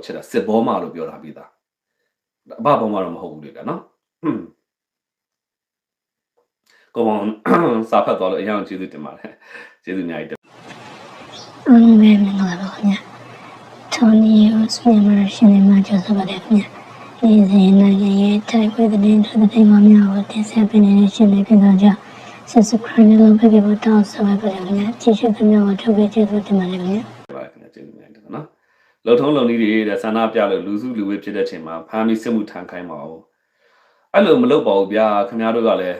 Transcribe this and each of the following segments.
ချက်တာစစ်ဘောမှာလို့ပြောတာပြီးသားအဘဘောမှာတော့မဟုတ်ဘူးလေဗျာနော်ကိုမောင်စာဖတ်သွားလို့အရင်ကျေးဇူးတင်ပါတယ်ကျေးဇူးအများကြီးတင်အားလုံးပဲမင်္ဂလာပါခင်ဗျာထော်နီရောစပင်မာရှင်တွေမှာကြိုဆိုပါတယ်ခင်ဗျာဒီစဉ်နိုင်ငံရဲ့ထိုင်ခွေသတင်းတွေသတင်းမှများကိုတင်ဆက်ပေးနေတဲ့ရှင်တွေဖြစ်တော့ကြောင့် subscribe လုပ်ပေးဖို့တောင်းဆိုပါခင်ဗျာကြည့်ရှုခင်ဗျာကိုထုတ်ပေးကျေးဇူးတင်ပါတယ်ခင်ဗျာပါခင်ဗျာကျေးဇူးများတယ်နော်လုံထုံးလုံနည်းတွေတဲ့ဆန္ဒပြလို့လူစုလူဝေးဖြစ်တဲ့ချိန်မှာဖမ်းပြီးစစ်မှုထမ်းခိုင်းပါဦးအဲ့လိုမလုပ်ပါဘူးဗျာခင်ဗျားတို့ကလည်း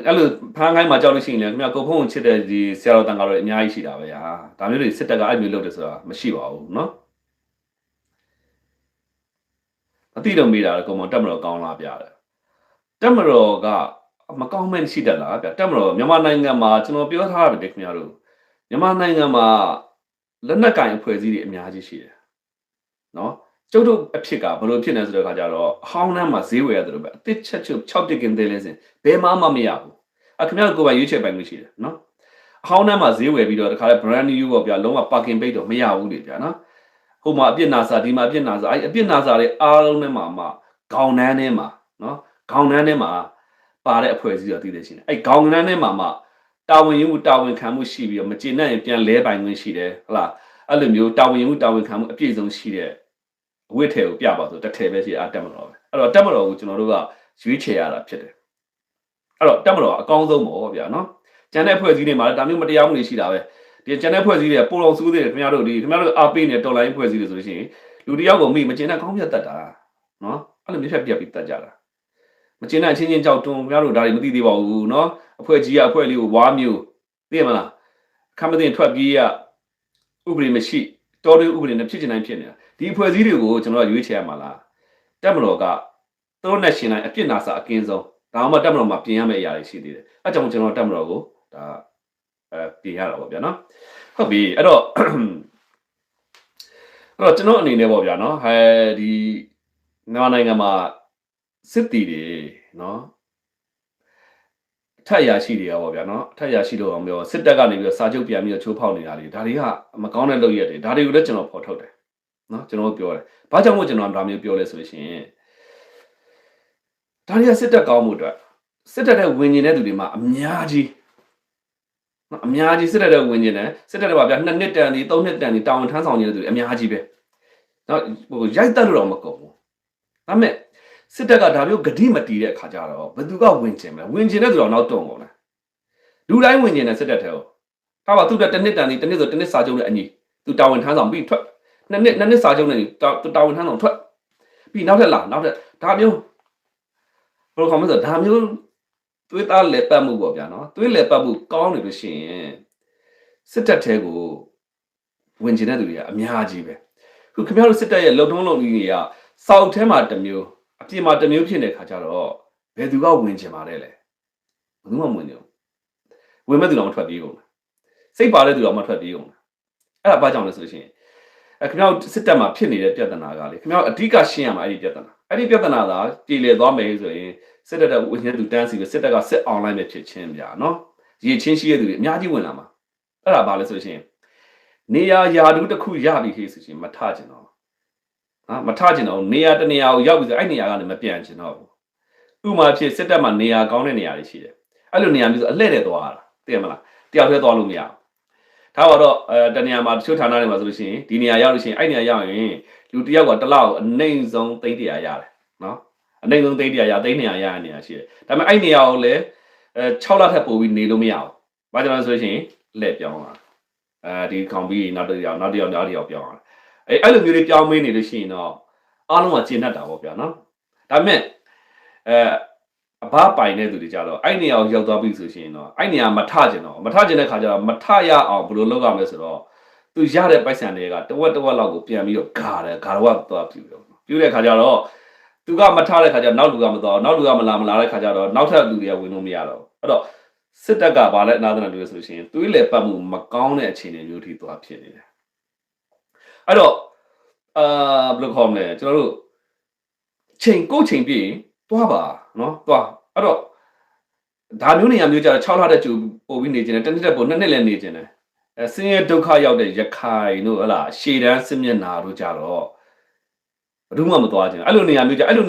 အဲ့လိုဖမ်းခိုင်းမှာကြောက်လို့ရှိရင်လည်းခင်ဗျာကိုဖုံးချစ်တဲ့ဒီဆရာတော်တန်ကတော့အများကြီးရှိတာပဲဟာဒါမျိုးတွေစစ်တပ်ကအဲ့မျိုးလုပ်တယ်ဆိုတာမရှိပါဘူးနော်အတိတော့မေးတာကိုမောင်တက်မတော်ကောင်းလားဗျာတက်မတော်ကမကောင်းမှန်းရှိတတ်လားဗျာတက်မတော်မြန်မာနိုင်ငံမှာကျွန်တော်ပြောထားတယ်ခင်ဗျားတို့မြန်မာနိုင်ငံမှာလက်နက်ကင်အဖွဲ့အစည်းတွေအများကြီးရှိတယ်နော်ကျုပ်တို့အဖြစ်ကဘယ်လိုဖြစ်နေဆိုတဲ့အခါကျတော့အဟောင်းနှမ်းမှာဈေးဝယ်ရတယ်လို့ပဲအတစ်ချက်ချုပ်6တစ်ကင်သေးလဲစင်ဘယ်မှမရဘူးခင်ဗျားတို့ကိုယ်ပိုင်ရွေးချယ်ပိုင်လို့ရှိတယ်နော်အဟောင်းနှမ်းမှာဈေးဝယ်ပြီးတော့တခါလဲ brand new ပေါ့ဗျာလုံးဝ parking bait တော့မရဘူးလေဗျာနော်ဟိုမှာအပြစ်နာစာဒီမှာအပြစ်နာစာအဲ့အပြစ်နာစာတွေအားလုံးထဲမှာခေါင်းနှမ်းထဲမှာနော်ခေါင်းနှမ်းထဲမှာပါတဲ့အဖွဲ့အစည်းတော့တည်တယ်ရှိတယ်အဲ့ခေါင်းနှမ်းထဲမှာတာဝန်ယူမှုတာဝန်ခံမှုရှိပြီးတော့မကျေနပ်ရင်ပြန်လဲပိုင်ခွင့်ရှိတယ်ဟုတ်လားအဲ့လိုမျိုးတာဝန်ယူမှုတာဝန်ခံမှုအပြည့်စုံရှိတဲ့အဝိထဲကိုပြပါဆိုတစ်ထည်ပဲရှိတက်မတော်ပဲအဲ့တော့တက်မတော်ကိုကျွန်တော်တို့ကရွေးချယ်ရတာဖြစ်တယ်အဲ့တော့တက်မတော်ကအကောင်းဆုံးပေါ့ဗျာနော်ကျန်တဲ့အဖွဲ့အစည်းတွေမှာလည်းဒါမျိုးမတရားမှုတွေရှိတာပဲဒီကျန်တဲ့အဖွဲ့အစည်းတွေပိုတော်စူးသေးတယ်ခင်ဗျားတို့အားပေးနေတော်လိုင်းအဖွဲ့အစည်းတွေဆိုလို့ရှိရင်လူတယောက်ကိုမိမကျင်တဲ့ကောင်းပြတ်တတ်တာနော်အဲ့လိုမျိုးဖြတ်ပြတ်ပြီးတတ်ကြတာမကျင်တဲ့အချင်းချင်းကြောက်တွန်းခင်ဗျားတို့ဒါတွေမသိသေးပါဘူးနော်အဖွဲ့ကြီးကအဖွဲ့လေးကိုဝါမျိုးသိရမလားအခမ်းမသိထွက်ပြေးရဥပဒေမရှိတော်တဲ့ဥပဒေနဲ့ဖြစ်ချင်တိုင်းဖြစ်နေတာဒီအဖွဲ့အစည်းတွေကိုကျွန်တော်ကရွေးချယ်ရမှာလားတက်မတော်ကသူတို့နဲ့ရှင်တိုင်းအပြစ်နာစာအကင်းဆုံးဒါမှမဟုတ်တက်မတော်မှာပြင်ရမယ့်အရာတွေရှိသေးတယ်အဲကြောင့်ကျွန်တော်တက်မတော်ကိုဒါပြင်ရတာပေါ့ဗျာနော်ဟုတ်ပြီအဲ့တော့ကျွန်တော်အနေနဲ့ပေါ့ဗျာနော်ဒီမြန်မာနိုင်ငံမှာစစ်တီတွေနော်ထက်ရရှိတွေကပေါ့ဗျာနော်ထက်ရရှိလို့အောင်ပြောစစ်တပ်ကနေပြီးတော့စာချုပ်ပြန်ပြီးတော့ချိုးဖောက်နေတာတွေဒါတွေကမကောင်းတဲ့လုပ်ရက်တွေဒါတွေကိုလည်းကျွန်တော်ဖော်ထုတ်တယ်နော်ကျွန်တော်ပြောတယ်ဘာကြောင့်မို့ကျွန်တော်ဒါမျိုးပြောလဲဆိုလို့ရှိရင်ဒါတွေကစစ်တပ်ကောင်းမှုအတွက်စစ်တပ်တဲ့ဝင်ကျင်တဲ့သူတွေမှာအများကြီးစစ်တပ်တဲ့ဝင်ကျင်တယ်စစ်တပ်တဲ့ပါဗျာ2နှစ်တန်ဒီ3နှစ်တန်ဒီတာဝန်ထမ်းဆောင်နေတဲ့သူတွေအများကြီးပဲနော်ရိုက်တက်လို့တော့မကုန်ဘူးဒါပေမဲ့စစ်တပ်ကဒါမျိုးဂတိမတီးတဲ့အခါကျတော့ဘယ်သူကဝင်ကျင်မလဲဝင်ကျင်တဲ့သူတော့နောက်တုံကုန်တယ်လူတိုင်းဝင်ကျင်တဲ့စစ်တပ်ထဲကိုဒါပါသူကတစ်နှစ်တန်ဒီတစ်နှစ်ဆိုတစ်နှစ်စာချုပ်နဲ့အညီသူတာဝန်ထမ်းဆောင်ပြီးထွက်နှစ်နှစ်စာချုပ်နဲ့တာဝန်ထမ်းဆောင်ထွက်ပြီးနောက်ထပ်ဒါမျိုးဘယ်လိုခေါ်မလဲဆိုဒါမျိုးသွေးသားလက်ပတ်မှုပေါ့ဗျာနော်သွေးလက်ပတ်မှုကောင်းနေလို့ရှိရင်စစ်တပ်ထဲကိုဝင်ကျင်တဲ့သူတွေကအများကြီးပဲခုခင်ဗျားတို့စစ်တပ်ရဲ့လုံထုံးလုံနည်းတွေကစောက်ထဲမှာတစ်မျိုးအပြင်မှာတစ်မျိုးဖြစ်နေတဲ့ခါကျတော့ဘယ်သူကဝင်ကျင်ပါလဲဘယ်သူမှမဝင်ကြဘူးဝင်မဲ့သူတော့မထွက်ပြေးကုန်ဘူးစိတ်ပါတဲ့သူတော့မထွက်ပြေးကုန်ဘူးအဲ့ဒါဘာကြောင့်လဲဆိုလို့ရှိရင်ခင်ဗျားတို့စစ်တပ်မှာဖြစ်နေတဲ့ပြဿနာကလေခင်ဗျားတို့အဓိကရှင်းရမှာအဲ့ဒီပြဿနာသာပြည်လည်သွားမယ်ဆိုရင်စစ်တပ်ကဝင်နေသူတန်းစီပဲစစ်တပ်ကစစ်အွန်လိုင်းပဲဖြစ်ချင်းဗျာနော်ရည်ချင်းရှိတဲ့သူတွေအများကြီးဝင်လာမှာအဲ့ဒါဘာလဲဆိုလို့ရှိရင်နေရာတူတစ်ခုရပြီခေဆိုရှင်မထကျင်တော့မထကျင်တော့နေရာတနေရာကိုရောက်ပြီဆိုအဲ့နေရာကနေမပြန်ကျင်တော့ဘူးဥမာဖြစ်စစ်တပ်မှာနေရာကောင်းတဲ့နေရာတွေရှိတယ်အဲ့လိုနေရာမျိုးဆိုအလှည့်တဲ့သွားတာသိရမလားတယောက်တည်းသွားလို့မရဘူးဒါတော့တနေရာမှာတချို့ဌာနတွေမှာဆိုလို့ရှိရင်ဒီနေရာရောက်လို့ရှိရင်အဲ့နေရာရောက်ရင်လူတယောက်ကတစ်လောက်အနှိမ့်ဆုံး300ရတယ်နော်အနှိမ့်ဆုံး300ရ300ရတဲ့နေရာရှိတယ်ဒါပေမဲ့အဲ့နေရာကိုလည်း6လထပ်ပို့ပြီးနေလို့မရဘူးဘာကြောင့်လဲဆိုရင်လှည့်ပြောင်းလာဒီကောင်ပြီးနောက်တစ်ယောက်ပြောင်းလာအဲ့လိုမျိုးတွေပြောင်းမင်းနေလို့ရှိရင်တော့အားလုံးကကျဉ်တတ်တာပေါ့ဗျာနော်ဒါပေမဲ့အဘပိုင်တဲ့သူတွေကြတော့အဲ့နေရာကိုရောက်သွားပြီဆိုရှင်တော့အဲ့နေရာမထကျင်တဲ့ခါကျတော့မထရအောင်ဘယ်လိုလုပ်ရမလဲဆိုတော့သူရတဲ့ပိုက်ဆံတွေကတဝက်လောက်ကိုပြန်ပြီးတော့ဂါတော့သွားပြူတဲ့ခါကျတော့သူကမထတဲ့ခါကျနောက်လူကမသွားနောက်လူကမလာတဲ့ခါကျတော့နောက်ထပ်လူတွေကဝင်လို့မရတော့အဲ့တော့စစ်တပ်ကဘာလဲအနာသနာတွေဆိုလို့ရှိရင်သွေးလေပတ်မှုမကောင်းတဲ့အခြေအနေမျိုးထိသွားဖြစ်နေတယ်အဲ့တော့ဘယ်လိုခေါ်မလဲကျွန်တော်တို့ချိန်ပြည့်သွားပါနော်သွားအဲ့တော့ဒါမျိုးနေရာမျိုးကြတော့6လတဲ့ကျူပို့ပြီးနေခြင်းနဲ့တစ်နှစ်တက်ပို့2နှစ်လည်းနေခြင်းနဲ့ဆင်းရဲဒုက္ခရောက်တဲ့ရခိုင်တို့ဟလာရှေ့တန်းစစ်မျက်နာတို့ကြတော့ ဘယ်သူမှမသွားချင်အဲ့လိုနေ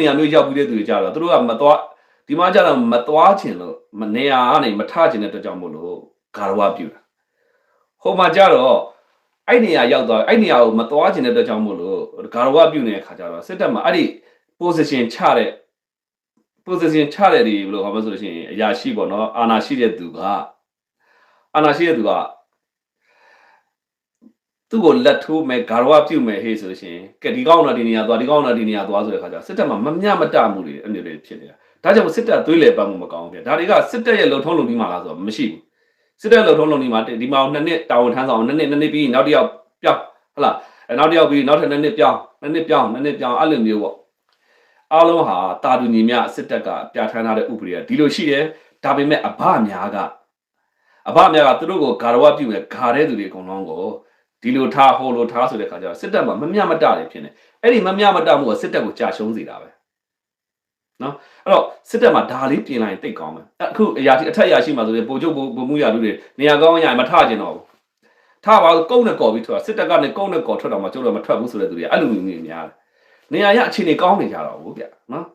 ရာမျိုးရောက်ပြီးတဲ့သူတွေကြတော့သူတို့ကမသွားဒီမှာကြတော့မသွားချင်လို့နေရာကနေမထချင်တဲ့အတွက်ကြောင့်မို့လို့ဂါရဝပြုတာဟိုမှာကြတော့အဲ့နေရာရောက်သွားအဲ့နေရာကိုမသွားချင်တဲ့အတွက်ကြောင့်မို့လို့ဂါရဝပြုနေတဲ့ခါကြတော့စစ်တပ်မှာအဲ့ဒီ position ချတဲ့ဒီဘယ်လိုဟောမဆိုလို့ရှိရင်အရာရှိပေါ့နော်အာဏာရှိတဲ့သူကသူ့ကိုလက်ထိုးမယ်ဂါရဝပြုမယ်ဟေ့ဆိုလို့ရှိရင်ကဲဒီကောင်းတော့ဒီနေရာသွားဆိုတဲ့ခါကျစစ်တပ်မှာမမျှမတမှုတွေအဲ့လိုတွေဖြစ်နေတာဒါကြောင့်စစ်တပ်သွေးလေပတ်မှုမကောင်းဘူးဗျဒါတွေကစစ်တပ်ရဲ့လုံထုံးလုံပြီးမှလားဆိုတော့မရှိဘူးစစ်တပ်လုံထုံးလုံပြီးမှဒီမှာ2နှစ်တာဝန်ထမ်းဆောင်2နှစ်ပြီးနောက်တစ်ယောက်ပြောင်းဟုတ်လားနောက်တစ်ယောက်ပြီးနောက်ထပ်2နှစ်ပြောင်းအဲ့လိုမျိုးပေါ့အားလုံးဟာတာတူညီမျှစစ်တပ်ကပြဋ္ဌာန်းထားတဲ့ဥပဒေကဒီလိုရှိတယ်ဒါပေမဲ့အဘများကသူတို့ကိုဂါရဝပြုမယ်ဂါတဲ့သူတွေအကုန်လုံးကိုဒီလိုထားဟိုလိုထားဆိုတဲ့ခါကျတော့စစ်တပ်မှာမမျှမတတွေဖြစ်နေအဲ့ဒီမမျှမတမှုကစစ်တပ်ကိုကြာရှုံးစေတာပဲနော်အဲ့တော့စစ်တပ်မှာဒါလေးပြင်လိုက်ရင်တိတ်ကောင်းမယ်အခုအထက်အရာရှိမှဆိုရင်ပို့ချုပ်ဗိုလ်မှူးရာလူတွေနေရာကောင်းရရင်မထကျင်တော့ဘူးထပါကုန်းနဲ့ကော်ပြီးထွက်စစ်တပ်ကနေကုန်းနဲ့ကော်ထွက်တော့မှကျုပ်တော့မထွက်ဘူးဆိုတဲ့သူတွေအဲ့လိုမျိုးများတယ်နေရာရအခြေအနေကောင်းနေကြတော့ဘူးဗျနော်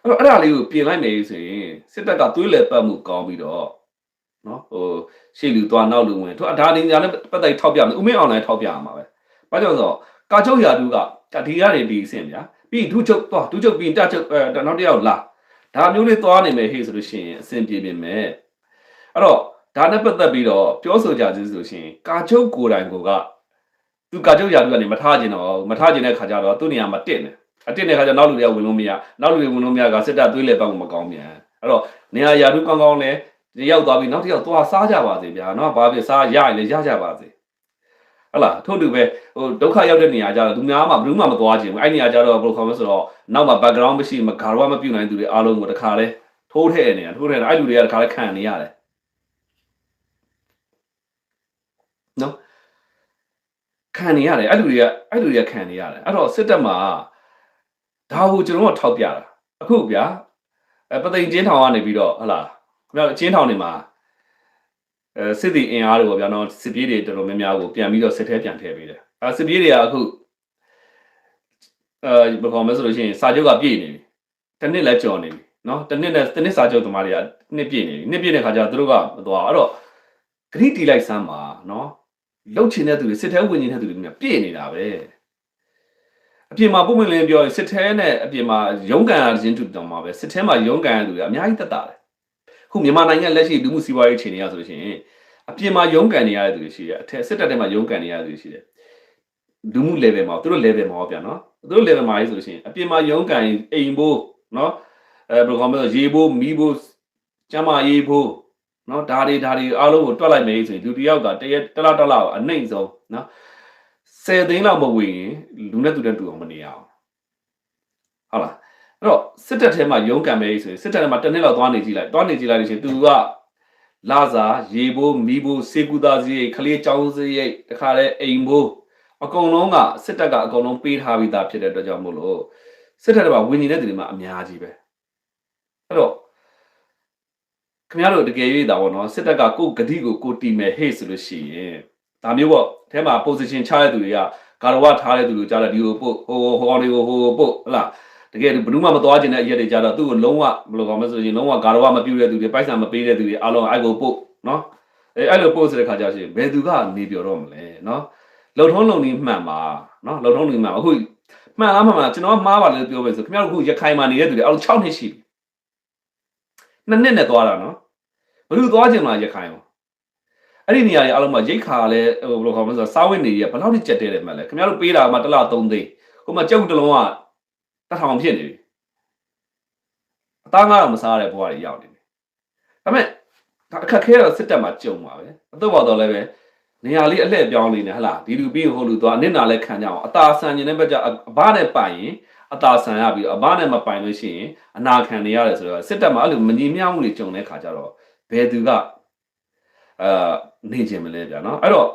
အဲ့ဒါလေးကိုပြင်လိုက်မယ်ဆိုရင်စစ်တပ်ကသွေးလေပတ်မှုကောင်းပြီးတော့နော်ရှေ့လူသွားနောက်လူဝင်သူဒါနေညာနဲ့ပတ်သက်ထောက်ပြမယ်ဥမင်းအောင်လည်းထောက်ပြရမှာပဲဘာကြောင့်ဆိုတော့ကာချုပ်ရာသူကဒီကနေဒီအဆင့်ဗျာပြီးဒုချုပ်ပြီးတချုပ်နောက်တစ်ယောက်လာဒါမျိုးလေးသွားနေမယ်ဟေ့ဆိုလို့ရှိရင်အဆင်ပြေပြင်မယ်အဲ့တော့ဒါနဲ့ပတ်သက်ပြီးတော့ပြောဆိုကြသေးဆိုရှင်ကာချုပ်ကိုယ်တိုင်ကသူကာချုပ်ရာသူကနေမထားခြင်းတဲ့ခါကျတော့သူ့နေရာမှာတစ်တဲ့ခါကျနောက်လူတွေကဝင်လို့မရကစစ်တပ်သွေးလေပတ်မှုမကောင်းပြန်အဲ့တော့နေရာရာသူကောင်းလဲရောက်သွားပြီနောက်တစ်ယောက်သွားစားကြပါစေဗျာနော်ဘာဖြစ်စားရရင်လည်းရကြပါစေဟုတ်လားထို့တူပဲဒုက္ခရောက်တဲ့နေရာကျတော့သူများမှဘယ်သူမှမသွားခြင်းဘူးအဲ့နေရာကျတော့ဘယ်လိုခေါ်မလဲဆိုတော့နောက်မှာ background မရှိမဂါရဝမပြုတ်နိုင်သူတွေအားလုံးကိုတခါလဲထိုးထည့်နေတာအဲ့လူတွေကတခါလဲခံနေရတယ်နော်ခံနေရတယ်အဲ့လူတွေကခံနေရတယ်အဲ့တော့စစ်တပ်မှာဒါကိုကျွန်တော်ထောက်ပြတာအခုဗျာပသိမ်ကျင်းထောင်ကနေပြီးတော့ဟုတ်လားခင်ဗျားကျင်းထောင်နေမှာစစ်တီအင်အားတွေပေါ့ဗျာနော်စစ်ပြေးတွေတော်တော်များများကိုပြန်ပြီးတော့စစ်ထဲပြန်ထည့်ပေးတယ်စစ်ပြေးတွေကအခုဘယ်ကောင်မဆိုလို့ရှိရင်စာချုပ်ကပြည့်နေပြီတစ်နှစ်လည်းကျော်နေပြီနော်တစ်နှစ်စာချုပ်သမားတွေကနှစ်ပြည့်နေပြီနှစ်ပြည့်တဲ့ခါကျတော့သူတို့ကမသွားအဲ့တော့ဂရိတီလိုက်စမ်းပါနော်လှုပ်ချင်တဲ့သူတွေစစ်ထဲဝင်နေတဲ့သူတွေပြည့်နေတာပဲအပြင်မှာပုံမှန်လင်းပြောရင်စစ်ထဲနဲ့အပြင်မှာရုန်းကန်ရခြင်းတူတောင်မှာပဲစစ်ထဲမှာရုန်းကန်ရသူတွေအများကြီးတက်တာတယ်ခုမြန်မာနိုင်ငံလက်ရှိလူမှုစီးပွားရေးအခြေအနေရဆိုလို့ရှိရင်အပြင်မှာရုန်းကန်နေရတဲ့သူတွေရှိတယ်အထက်စစ်တပ်ထဲမှာရုန်းကန်နေရတဲ့သူတွေရှိတယ်လူမှု level မှာသူတို့ level မှာပြန်နော်သူတို့ level မှာရေးဆိုလို့ရှိရင်အပြင်မှာရုန်းကန်အိမ်ဘိုးနော်ဘယ်လိုခေါ်မလဲရေဘိုးမီးဘိုးကျမရေးဘိုးနော်ဒါတွေအားလုံးကိုတွက်လိုက်မယ်ဆိုရင်လူတစ်ယောက်ကတလားအနှိမ့်ဆုံးနော်10 သိန်းလောက်မဝင်ရင်လူနဲ့တူအောင်မနေရအောင်ဟုတ်လားအဲ့တော့စစ်တပ်ထဲမှာရုန်းကန်မယ်ဆိုရင်စစ်တပ်ထဲမှာတစ်နှစ်လောက်သွားနေကြည့်လိုက်လို့ရှိရင်သူကလာစာရေဘိုးမီးဘိုးစေကူသားစရိတ်ခလေးចောင်းစရိတ်တခါလဲအိမ်ဘိုးအကုန်လုံးကစစ်တပ်ကအကုန်လုံးပေးထားပြီးသားဖြစ်တဲ့အတွက်ကြောင့်မို့လို့စစ်တပ်ထဲမှာဝင်နေတဲ့သူတွေမှာအများကြီးပဲအဲ့တော့ခင်ဗျားတို့တကယ်၍ဒါပေါ့နော်စစ်တပ်ကကိုဂတိကိုတီမယ်ဟေ့ဆိုလို့ရှိရင်ဒါမျိုးပေါ့အဲထဲမှာ position ချတဲ့သူတွေကဂါရဝထားတဲ့သူတွေကြားတယ်ဒီကိုပို့ဟိုကောင်တွေကိုဟိုပို့ဟလားတကယ်ဘယ်သူမှမသွားကျင်တဲ့အရက်တွေကြားတော့သူ့ကိုလုံးဝဘယ်လိုကောင်မဆိုရင်လုံးဝဂါရဝမပြုတ်တဲ့သူတွေပိုက်ဆံမပေးတဲ့သူတွေအားလုံးအဲ့ကိုပို့နော်အဲ့လိုပို့ဆိုတဲ့ခါကျရှင်ဘယ်သူကနေပြောတော့မလဲနော်လုံထုံးလုံနည်းမှန်ပါနော်လုံထုံးလုံနည်းမှန်အခုမှန်လားမှန်ပါကျွန်တော်မှားပါလို့ပြောမယ်ဆိုခင်ဗျားတို့အခုရခိုင်မှာနေတဲ့သူတွေအဲ့လို6နှစ်ရှိပြီ2နှစ်နဲ့သွားတာနော်ဘယ်သူသွားကျင်လားရခိုင်ရောအဲ့ဒီနေရာတွေအားလုံးမှာရိတ်ခါလဲဟိုဘယ်လိုခေါ်မလဲဆိုစားဝတ်နေရဘယ်လောက်ထိကြက်တဲတယ်မှလဲခင်ဗျားတို့ပေးတာမှတစ်လ3သိန်းဟိုမှာကြောက်တလုံးက1000ဖြစ်နေပြီအသားငါးတော့မစားရတဲ့ဘဝတွေရောက်နေပြီဒါပေမဲ့ဒါအခက်ခဲတော့စစ်တပ်မှာကြုံပါပဲအတော့တော့လည်းပဲနေရာလေးအလှည့်ပြောင်းလေးနေဟလားဒီလူပြီးဟိုလူသွားအနစ်နာလဲခံကြအောင်အသာဆန်ကျင်တဲ့ဘက်ကျအဘနဲ့ပိုင်ရင်အသာဆန်ရပြီးအဘနဲ့မပိုင်လို့ရှိရင်အနာခံနေရတယ်ဆိုတော့စစ်တပ်မှာအဲ့လိုမညီမျှမှုတွေကြုံတဲ့ခါကျတော့ဘယ်သူကနေခြင်းမလဲဗျာနော်အဲ့တော့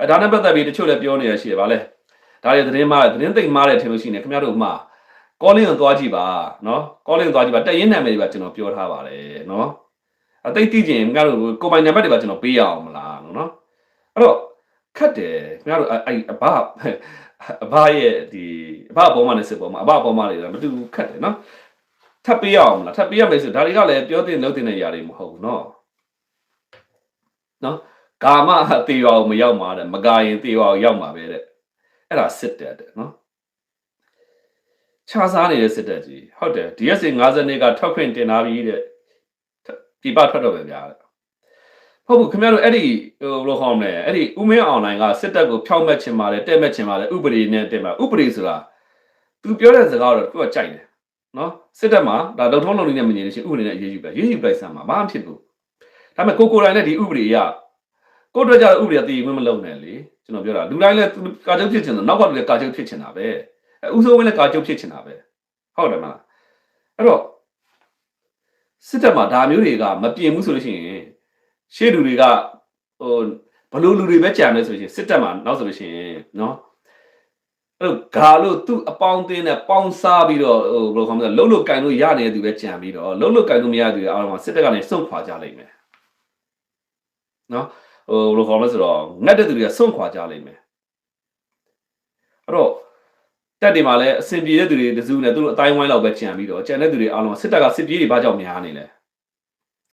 ဒါနဲ့ပတ်သက်ပြီးတချို့လည်းပြောနေရရှိတယ်ဗာလဲဒါတွေသတင်းသိမ့်မားတယ်ထင်လို့ရှိနေခင်ဗျားတို့မှာကောလင်းကိုသွားကြည့်ပါနော်ကောလင်းသွားကြည့်ပါတက်ရင်နာမည်တွေပါကျွန်တော်ပြောထားပါတယ်နော်အသိသိချင်းခင်ဗျားတို့ကိုပိုင်နံပါတ်တွေပါကျွန်တော်ပေးရအောင်မလားနော်အဲ့တော့ခက်တယ်ခင်ဗျားတို့အဲ့အဘ အဘရဲ့ဒီအဘပေါ်မှာနဲ့စစ်ပေါ်မှာအဘပေါ်မှာလည်းမတူခက်တယ်နော်ထပ်ပေးရအောင်မလားထပ်ပေးရမယ်ဆိုဒါတွေကလည်းပြောတဲ့လုပ်တဲ့နေရာတွေမဟုတ်ဘူးနော်ကာမတေရောမရောက်မှာတဲ့မကာရင်တေရောရောက်မှာပဲတဲ့အဲ့ဒါစစ်တက်တဲ့နော်ခြားစားနေတဲ့စစ်တက်ကြီးဟုတ်တယ် DSA 50နှစ်ကထောက်ခွင့်တင်လာပြီးတဲ့ပြပထွက်တော့ပဲဗျာဟုတ်ဘူးခင်ဗျားတို့အဲ့ဒီဘယ်လိုခေါ်မလဲအဲ့ဒီဥမင်းအွန်လိုင်းကစစ်တပ်ကိုဖျောက်မှတ်ချင်ပါတယ်တဲ့မှတ်ချင်ပါတယ်ဥပဒေနဲ့တဲ့မှာဥပဒေဆိုတာသူပြောတဲ့စကားတော့သူကကြိုက်တယ်နော်စစ်တပ်မှာဒါလုံထုံးလုံနည်းနဲ့မငြင်းလို့ရှိရင်ဥပဒေနဲ့ရေးယူပဲရေးယူလိုက်စမ်းမှာဘာမှဖြစ်ဘူးဒါပေမဲ့ကိုယ်တိုင်နဲ့ဒီဥပဒေအရကိုတို့ကြဥပဒေတည်ဝင်မလုံနဲ့လေကျွန်တော်ပြောတာလူတိုင်းလည်းကာချုပ်ဖြစ်ချင်တယ်နောက်ကလည်းကာချုပ်ဖြစ်ချင်တာပဲဥစိုးဝင်းလည်းကာချုပ်ဖြစ်ချင်တာပဲဟုတ်တယ်မလားအဲ့တော့စစ်တပ်မှာဒါမျိုးတွေကမပြင်ဘူးဆိုလို့ရှိရင်ရှေ့လူတွေကဘလို့လူတွေပဲကြံလဲဆိုလို့ရှိရင်စစ်တပ်မှာနောက်ဆိုလို့ရှိရင်နော်အဲ့တော့ဂါလို့သူ့အပေါင်းအသင်းနဲ့ပေါင်းစားပြီးတော့ဘယ်လိုခေါ်မလဲလှုပ်လို့ကင်လို့ရနေတဲ့သူပဲကြံပြီးတော့လှုပ်လို့ကင်လို့မရတဲ့သူတွေအားလုံးကစစ်တပ်ကနေစွန့်ခွာကြလိမ့်မယ်နော်ဘယ်လိုခေါ်မလဲဆိုတော့ငတ်တဲ့သူတွေကစွန့်ခွာကြလိမ့်မယ်အဲ့တော့တက်တွေမှာလည်းအစင်ပြေတဲ့သူတွေတစုနဲ့သူတို့အတိုင်းဝိုင်းလောက်ပဲကြံပြီးတော့ကြံတဲ့သူတွေအားလုံးစစ်တပ်ကစစ်ပြေးတွေဘာကြောင့်များနေလဲ